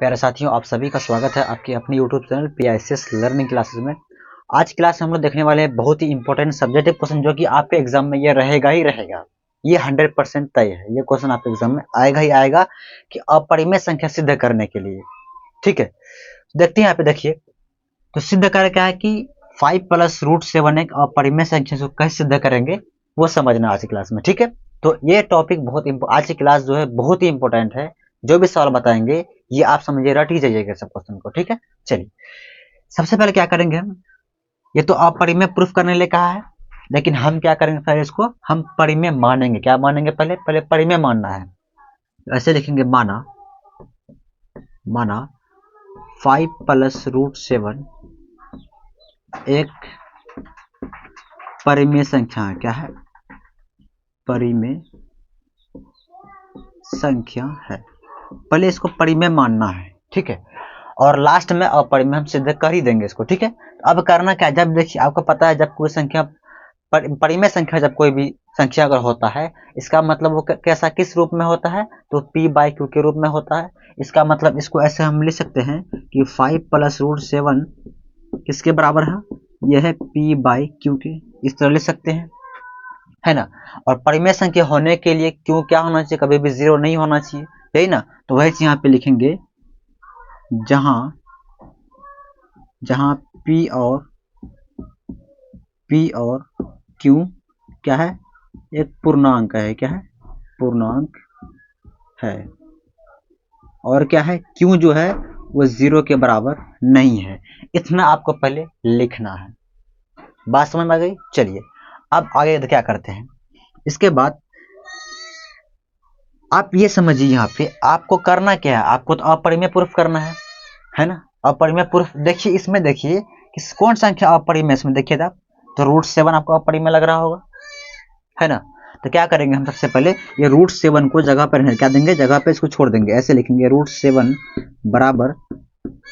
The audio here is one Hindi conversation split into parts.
प्यारे साथियों, आप सभी का स्वागत है आपकी अपनी YouTube channel PICS learning classes में। आज क्लास में हम लोग देखने वाले हैं बहुत ही इंपॉर्टेंट सब्जेक्टिव क्वेश्चन, जो कि आपके एग्जाम में ये रहेगा ही रहेगा। ये 100% तय है, ये क्वेश्चन आपके एग्जाम में आएगा ही आएगा कि अपरिमेय संख्या सिद्ध करने के लिए। ठीक है, देखते हैं यहाँ पे। देखिए, तो सिद्ध कर क्या है कि 5 + √7 एक अपरिमेय संख्या को कैसे सिद्ध करेंगे वो समझना आज की क्लास में। ठीक है, तो ये टॉपिक आज की क्लास जो है बहुत ही इंपॉर्टेंट है। जो भी सवाल बताएंगे ये आप समझिए, रट ही जाइएगा सब क्वेश्चन को। ठीक है, चलिए सबसे पहले क्या करेंगे हम, ये तो अपरिमेय प्रूफ करने लिए कहा है, लेकिन हम क्या करेंगे, पहले इसको हम परिमेय मानेंगे। क्या मानेंगे? पहले परिमेय मानना है। ऐसे लिखेंगे, माना 5 + √7 एक परिमेय संख्या है। क्या है? परिमेय संख्या है। पहले इसको परिमेय मानना है, ठीक है, और लास्ट में अपरिमेय हम सिद्ध कर ही देंगे इसको। ठीक है, अब करना क्या है, जब देखिए आपको पता है जब कोई संख्या परिमेय संख्या, जब कोई भी संख्या अगर होता है, इसका मतलब वो कैसा किस रूप में होता है, तो p/q के रूप में होता है। इसका मतलब इसको ऐसे हम लिख सकते हैं कि 5 + √7 किसके बराबर है, यह है p/q के, इस तरह लिख सकते हैं, है ना। और परिमेय संख्या होने के लिए क्यों क्या होना चाहिए, कभी भी 0 नहीं होना चाहिए, यही ना। तो वही चीज यहाँ पे लिखेंगे, जहां p और q क्या है, एक पूर्णांक है। क्या है? पूर्णांक है। और क्या है, q जो है वो 0 के बराबर नहीं है। इतना आपको पहले लिखना है। बात समझ में आ गई? चलिए अब आगे क्या करते हैं। इसके बाद आप ये समझिए, यहाँ पे आपको करना क्या है, आपको तो अपरिमेय प्रूफ करना है ना। अपरिमेय प्रूफ देखिए, इसमें देखिए कि कौन संख्या अपरिमेय, इसमें देखिए आप, तो √7 आपको अपरिमेय लग रहा होगा, है ना। तो क्या करेंगे हम, सबसे पहले ये √7 को जगह पर क्या देंगे, जगह पे इसको छोड़ देंगे। ऐसे लिखेंगे, √7 बराबर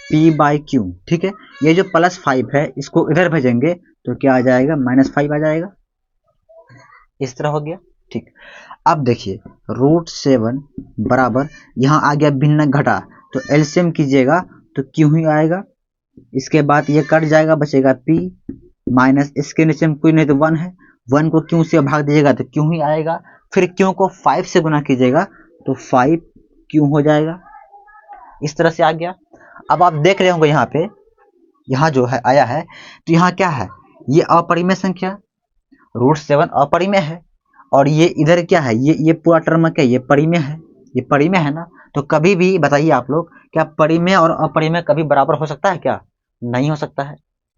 p/q। ठीक है, ये जो +5 है इसको इधर भेजेंगे तो क्या आ जाएगा, -5 आ जाएगा। इस तरह हो गया। ठीक, अब देखिए √7 बराबर, यहाँ आ गया भिन्न घटा, तो एलसीएम कीजिएगा तो क्यों ही आएगा। इसके बाद ये कट जाएगा, बचेगा p माइनस, इसके नीचे में कोई नहीं तो 1 है, 1 को क्यों से भाग दीजिएगा तो क्यों ही आएगा। फिर क्यों को 5 से गुना कीजिएगा तो 5 क्यों हो जाएगा। इस तरह से आ गया। अब आप देख रहे होंगे यहाँ पे, यहाँ जो है आया है, तो यहाँ क्या है, ये अपरिमेय संख्या √7 अपरिमेय है, और ये इधर क्या है, ये पूरा टर्म क्या है, ये परिमेय है। ये परिमेय है ना, तो कभी भी बताइए आप लोग, क्या परिमेय और अपरिमेय कभी बराबर हो सकता है? क्या नहीं हो सकता है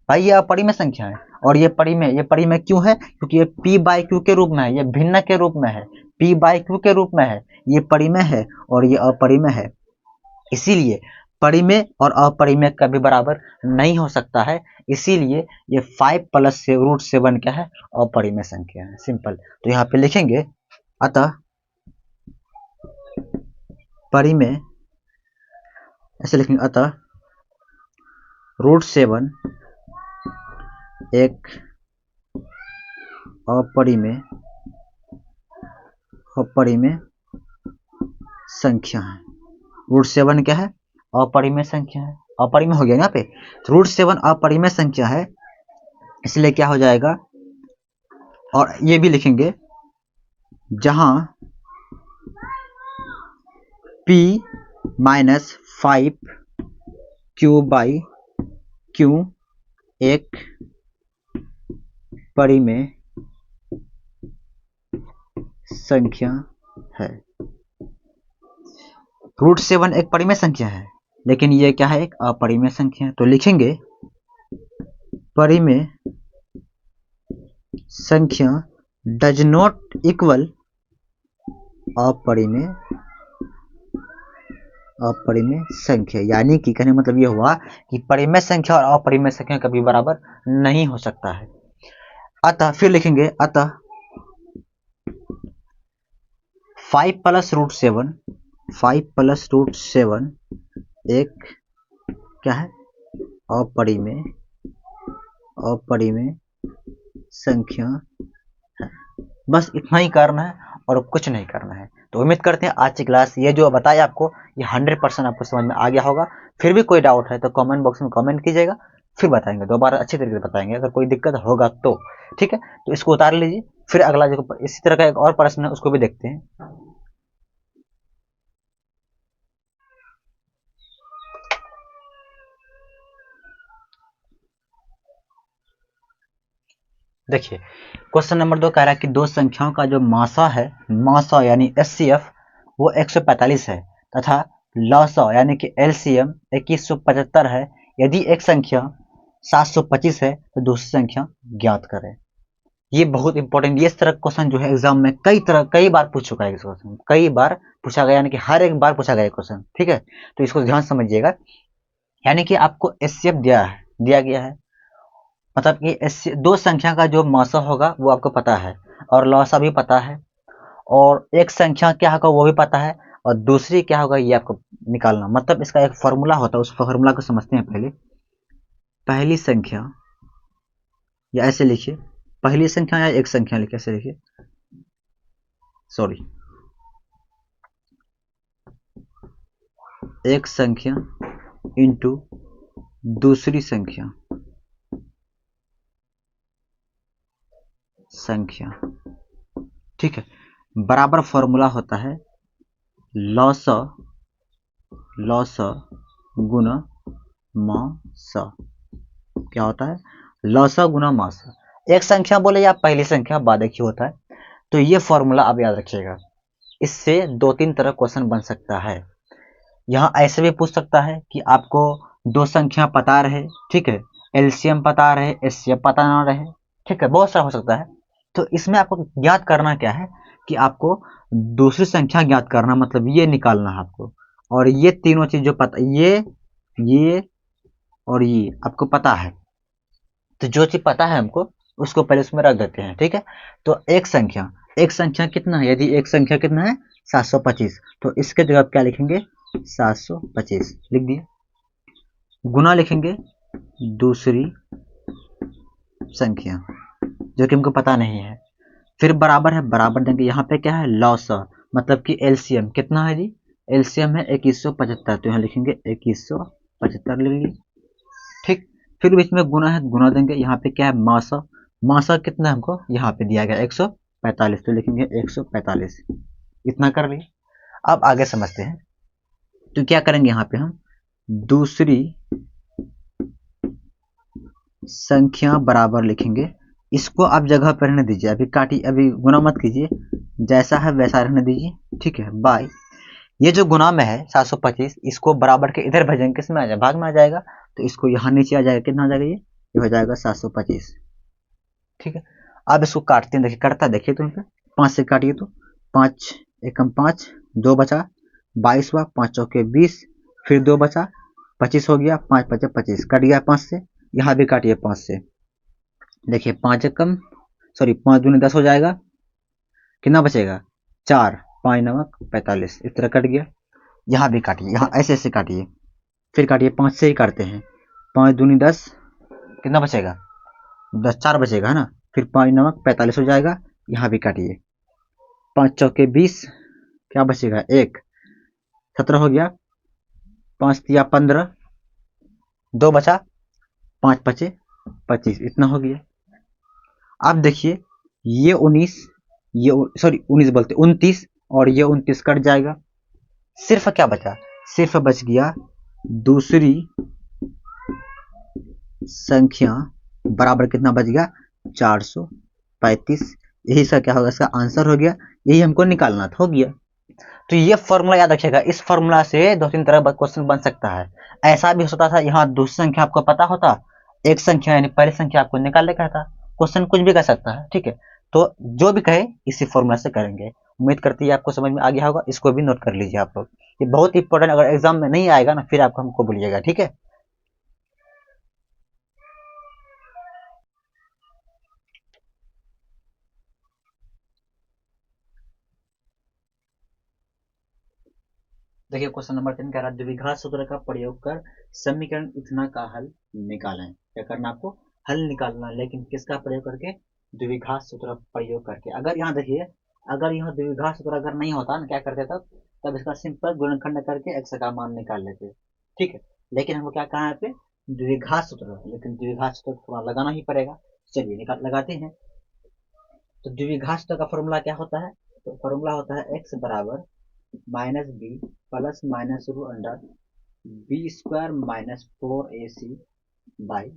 भाई, ये अपरिमेय संख्या है। और ये परिमेय क्यों है, क्योंकि ये p/q के रूप में है, ये भिन्न के रूप में है, p/q के रूप में है, ये परिमेय है और ये अपरिमेय है। इसीलिए परिमेय और अपरिमेय कभी बराबर नहीं हो सकता है। इसीलिए ये 5 + √7 क्या है, अपरिमेय संख्या है। सिंपल। तो यहाँ पे लिखेंगे, अतः परिमेय, ऐसे लिखेंगे, अतः √7 एक अपरिमेय संख्या है। √7 क्या है, अपरिमेय संख्या है। अपरिमेय हो गया यहाँ पे, √7 अपरिमेय संख्या है, इसलिए क्या हो जाएगा, और ये भी लिखेंगे, जहां p - 5 q/q एक परिमेय संख्या है। √7 एक परिमेय संख्या है, लेकिन ये क्या है, एक अपरिमेय संख्या है। तो लिखेंगे, परिमेय संख्या डज नॉट इक्वल अपरिमेय संख्या। यानी कि कहने मतलब ये हुआ कि परिमेय संख्या और अपरिमेय संख्या कभी बराबर नहीं हो सकता है। अतः फिर लिखेंगे, अतः 5 + √7 एक क्या है, अपरिमेय संख्या है। बस इतना ही करना है और कुछ नहीं करना है। तो उम्मीद करते हैं आज की क्लास ये जो बताया आपको ये 100% आपको समझ में आ गया होगा। फिर भी कोई डाउट है तो कमेंट बॉक्स में कमेंट कीजिएगा, फिर बताएंगे, दोबारा अच्छी तरीके से बताएंगे अगर कोई दिक्कत होगा तो। ठीक है, तो इसको उतार लीजिए। फिर अगला जो इसी तरह का एक और प्रश्न है उसको भी देखते हैं। देखिए क्वेश्चन नंबर 2 कह रहा है कि दो संख्याओं का जो मासा है, मासा यानी एचसीएफ वो 145 है तथा लसा यानी कि एलसीएम 2175 है। यदि एक संख्या 725 है तो दूसरी संख्या ज्ञात करें। ये बहुत इंपॉर्टेंट, ये इस तरह क्वेश्चन जो है एग्जाम में कई बार पूछ चुका है। इस क्वेश्चन कई बार पूछा गया, यानी कि हर एक बार पूछा गया क्वेश्चन। ठीक है, तो इसको ध्यान समझिएगा। यानी कि आपको एचसीएफ दिया गया है, मतलब कि दो संख्या का जो मासा होगा वो आपको पता है और लौसा भी पता है, और एक संख्या क्या होगा वो भी पता है, और दूसरी क्या होगा ये आपको निकालना। मतलब इसका एक फॉर्मूला होता है, उस फॉर्मूला को समझते हैं पहले। पहली संख्या, या ऐसे लिखिए, पहली संख्या या एक संख्या लिखिए, ऐसे लिखिए, सॉरी, एक संख्या इंटू दूसरी संख्या ठीक है, बराबर फॉर्मूला होता है लॉस गुना मास। क्या होता है? लॉस गुना मास। एक संख्या बोले या पहली संख्या बाद एक ही होता है। तो ये फॉर्मूला आप याद रखिएगा। इससे दो तीन तरह क्वेश्चन बन सकता है। यहाँ ऐसे भी पूछ सकता है कि आपको दो संख्या पता रहे, ठीक है, एलसीएम पता रहे, एचसीएफ पता ना रहे, ठीक है, बहुत सारा हो सकता है। तो इसमें आपको ज्ञात करना क्या है कि आपको दूसरी संख्या ज्ञात करना, मतलब ये निकालना है आपको। और ये तीनों चीज जो पता, ये और ये आपको पता है। तो जो चीज पता है हमको उसको पहले उसमें रख देते हैं। ठीक है, तो एक संख्या कितना है? यदि एक संख्या कितना है 725, तो इसके जगह क्या लिखेंगे? 725 लिख दिए। गुना लिखेंगे दूसरी संख्या जो कि हमको पता नहीं है। फिर बराबर है, बराबर देंगे। यहाँ पे क्या है? लॉस, मतलब कि एलसीएम कितना है जी? एलसीएम है 2175, तो यहाँ लिखेंगे 2175 लिख लिए। ठीक, फिर बीच में गुना है, गुना देंगे। यहाँ पे क्या है? मासा, मासा कितना हमको यहाँ पे दिया गया 145, तो लिखेंगे 145। इतना कर लिए। अब आगे समझते हैं। तो क्या करेंगे यहाँ पे हम? दूसरी संख्या बराबर लिखेंगे। इसको आप जगह पर रहने दीजिए, अभी काटिए, अभी गुना मत कीजिए, जैसा है वैसा रहने दीजिए। ठीक है, बाय। ये जो गुना में है 725, इसको बराबर के इधर भेजेंगे, किस में आ जाएगा? भाग में आ जाएगा। तो इसको यहाँ नीचे आ जाएगा, कितना आ जाएगा? ये हो जाएगा 725। ठीक है, अब इसको काटते हैं, देखिए कटता देखिए, तो 5 से काटिए तो 5 एकम 5, 2 बचा 22 हुआ, 5 चौके 20, फिर 2 बचा 25 हो गया, 5 पचे 25, कट गया 5 से। यहाँ भी काटिए 5 से, देखिए 5 एकम, सॉरी 5 दूनी 10 हो जाएगा, कितना बचेगा? 4, 5 नमक 45, इस तरह कट गया। यहाँ भी काटिए, यहाँ ऐसे ऐसे काटिए, फिर काटिए 5 से ही काटते हैं। 5 दूनी 10, कितना बचेगा? 10, 4 बचेगा, है ना। फिर 5 नमक 45 हो जाएगा, यहाँ भी काटिए। 5 चौके 20, क्या बचेगा? 1, 17 हो गया। 5 तिया 15, 2 बचा, 5 पचे 25, इतना हो गया। अब देखिए ये 19, ये सॉरी 19 बोलते 29, और ये 29 कट जाएगा। सिर्फ क्या बचा? सिर्फ बच गया दूसरी संख्या बराबर कितना बच गया? 435। यही सा क्या होगा? इसका आंसर हो गया। यही हमको निकालना था, हो गया। तो ये फॉर्मूला याद रखिएगा। इस फॉर्मूला से दो तीन तरह का क्वेश्चन बन सकता है। ऐसा भी हो सकता था, यहाँ दूसरी संख्या आपको पता होता, एक संख्या यानी पहली संख्या आपको निकालने का था। क्वेश्चन कुछ भी कर सकता है, ठीक है। तो जो भी कहे इसी फॉर्मूला से करेंगे। उम्मीद करती है आपको समझ में आ गया होगा। इसको भी नोट कर लीजिए आप लोग, ये बहुत इंपॉर्टेंट। अगर एग्जाम में नहीं आएगा ना, फिर आपको हमको बोलिएगा, ठीक है। देखिए क्वेश्चन नंबर 3 कह रहा है द्विघात सूत्र का प्रयोग कर समीकरण इतना का हल निकालें। क्या करना आपको? हल निकालना, लेकिन किसका प्रयोग करके? द्विघात सूत्र प्रयोग करके। अगर यहाँ देखिए, अगर यह द्विघात सूत्र अगर नहीं होता ना, क्या करते तब इसका सिंपल गुणनखंड करके x का मान निकाल लेते। ठीक है, लेकिन हमको क्या कहा है पे द्विघात सूत्र, लेकिन द्विघात सूत्र थोड़ा लगाना ही पड़ेगा। चलिए निकाल लगाते हैं। तो द्विघात सूत्र का फॉर्मूला क्या होता है? तो फॉर्मूला होता है x बराबर minus B plus minus root under B square minus 4ac by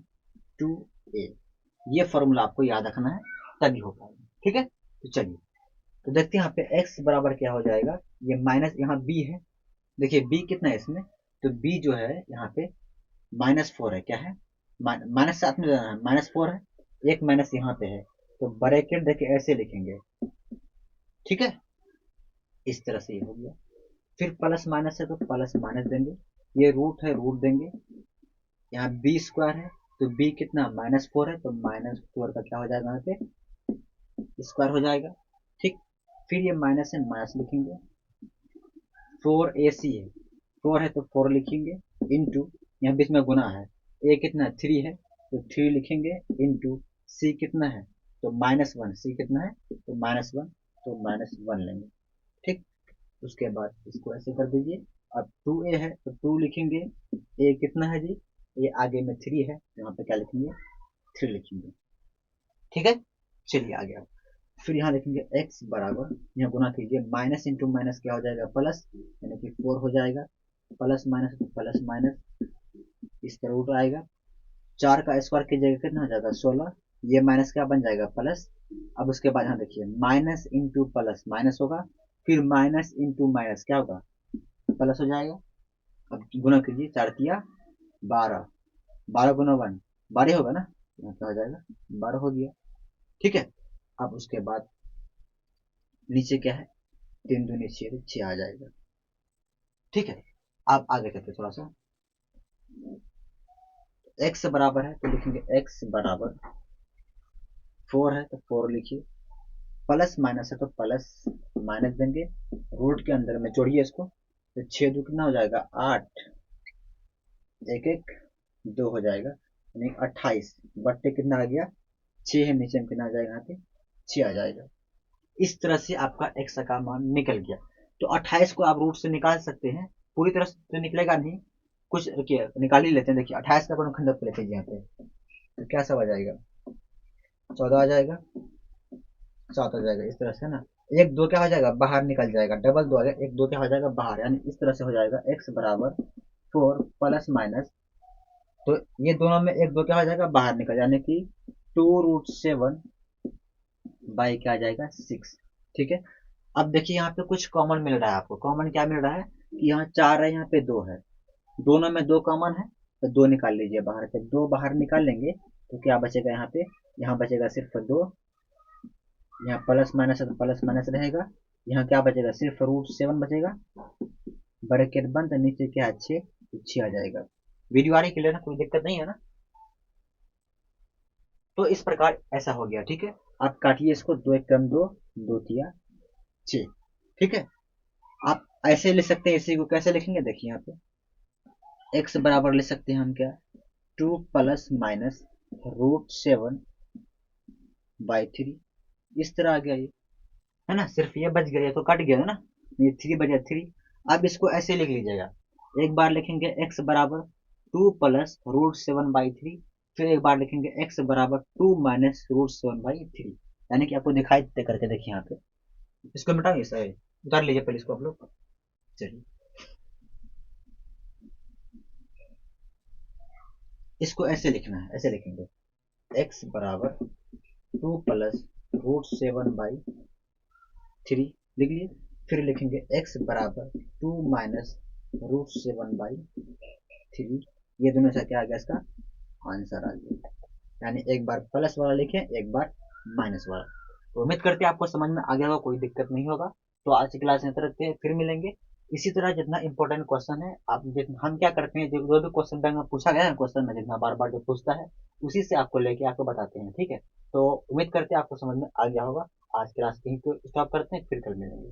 2a। ये फॉर्मूला आपको याद रखना है, तभी हो पाएगा। ठीक है, तो चलिए तो देखते हैं यहाँ पे x बराबर क्या हो जाएगा। ये माइनस यहाँ b है, देखिए b कितना है इसमें, तो b जो है यहाँ पे -4 है। क्या है? माइनस साथ में जाना है, -4 है, एक माइनस यहाँ पे है, तो ब्रैकेट देखिए ऐसे लिखेंगे। ठीक है, इस तरह से ये हो गया। फिर प्लस माइनस है तो प्लस माइनस देंगे, ये रूट है रूट देंगे, यहाँ बी स्क्वायर है तो बी कितना -4 है, तो -4 का क्या हो जाएगा यहाँ पे स्क्वायर हो जाएगा। ठीक, फिर ये माइनस है माइनस लिखेंगे, 4ac है, 4 है तो 4 लिखेंगे, इंटू यहाँ बीच में गुना है, a कितना 3 है तो 3 लिखेंगे, इंटू c कितना है तो -1, c कितना है तो -1, तो -1 लेंगे। ठीक, उसके बाद इसको ऐसे कर दीजिए। अब 2a है तो 2 लिखेंगे, a कितना है जी, ये आगे में 3 है, यहाँ पे क्या लिखेंगे 3 लिखेंगे। ठीक है, चलिए आगे आप फिर यहाँ लिखेंगे x बराबर, यहाँ गुना कीजिए, माइनस इंटू माइनस क्या हो जाएगा प्लस, यानी कि 4 हो जाएगा, प्लस माइनस तो प्लस माइनस, इसका रूट आएगा, 4 का स्क्वायर की जगह कितना हो जाएगा 16, ये माइनस क्या बन जाएगा प्लस। अब उसके बाद यहाँ देखिए माइनस इंटू प्लस माइनस होगा, फिर माइनस इंटू माइनस क्या होगा प्लस हो जाएगा। अब गुना कीजिए, 4 तिया 12, 12 गुना 1 12 होगा ना, यहाँ क्या हो जाएगा 12 हो गया। ठीक है, अब उसके बाद नीचे क्या है 3 दूनी 6 6 आ जाएगा। ठीक है, आप आगे चलते थोड़ा सा, x बराबर है तो लिखेंगे x बराबर 4 है तो 4 लिखिए, प्लस माइनस है तो प्लस माइनस देंगे, रूट के अंदर में जोड़िए इसको, तो 6 दो कितना हो जाएगा 8, 1 1 2 हो जाएगा, यानी 28 बट्टे कितना आ गया 6 है, नीचे में कितना आ जाएगा यहाँ पे 6 आ जाएगा। इस तरह से आपका x का मान निकल गया। तो 28 को आप रूट से निकाल सकते हैं, पूरी तरह से तो निकलेगा नहीं, कुछ निकाल ही लेते हैं। देखिए 28 का गुणनखंड पे लेते हैं यहाँ पे, तो क्या सब आ जाएगा 14 आ जाएगा, 7 आ जाएगा, इस तरह से ना। एक दो क्या हो जाएगा बाहर निकल जाएगा, डबल 2 आ जाएगा, एक दो क्या हो जाएगा बाहर, यानी इस तरह से हो जाएगा x बराबर 4 प्लस माइनस, तो ये दोनों में एक दो क्या हो जाएगा बाहर निकल, यानी कि 2√7 बाई क्या आ जाएगा 6। ठीक है, अब देखिए यहाँ पे कुछ कॉमन मिल रहा है आपको। कॉमन क्या मिल रहा है कि यहाँ 4 है, यहाँ पे 2 है, दोनों में 2 कॉमन है, तो 2 निकाल लीजिए बाहर से। 2 बाहर निकाल लेंगे तो क्या बचेगा यहाँ पे, यहाँ बचेगा सिर्फ 2, यहाँ प्लस माइनस है तो प्लस माइनस रहेगा, यहाँ क्या बचेगा सिर्फ √7 बचेगा, ब्रैकेट बंद, नीचे क्या है 6, तो 6 आ जाएगा। वीडियो आ रही क्लियर ना, कोई दिक्कत नहीं है ना? तो इस प्रकार ऐसा हो गया। ठीक है, आप काटिए इसको, 2 एक कम 2, 2 तिया 6। ठीक है, आप ऐसे ले सकते हैं, इसी को कैसे लिखेंगे देखिए यहाँ पे x बराबर ले सकते हैं हम क्या 2 प्लस माइनस √7 बाई 3, इस तरह आ गया ये, है ना। सिर्फ ये बच गया, तो कट गया ना, ये 3 बचा 3। अब इसको ऐसे लिख लीजिएगा, एक बार लिखेंगे x बराबर 2 प्लस √7 बाई 3, फिर एक बार लिखेंगे x बराबर 2 माइनस √7 बाई 3, यानी कि आपको दिखाई दे करके देखिए यहाँ पे। इसको मिटाइए सर, उतार लीजिए पहले इसको आप लोग। चलिए इसको ऐसे लिखना है, ऐसे लिखेंगे x बराबर 2 प्लस √7 बाई 3 लिख लिए, फिर लिखेंगे x बराबर 2 माइनस √7 बाई 3, ये दोनों से क्या आ गया इसका आंसर आ गया। यानी एक बार प्लस वाला लिखे, एक बार माइनस वाला। तो उम्मीद करते हैं आपको समझ में आ गया होगा, कोई दिक्कत नहीं होगा। तो आज की क्लास में रखते हैं, फिर मिलेंगे। इसी तरह जितना इंपॉर्टेंट क्वेश्चन है, आप जितना हम क्या करते हैं, जो भी क्वेश्चन बैंक में पूछा गया है क्वेश्चन में, जितना बार बार जो पूछता है उसी से आपको लेके आपको बताते हैं। ठीक है, तो उम्मीद करते हैं आपको समझ में आ गया होगा। आज क्लास यहीं पे स्टॉप करते हैं, फिर कल मिलेंगे।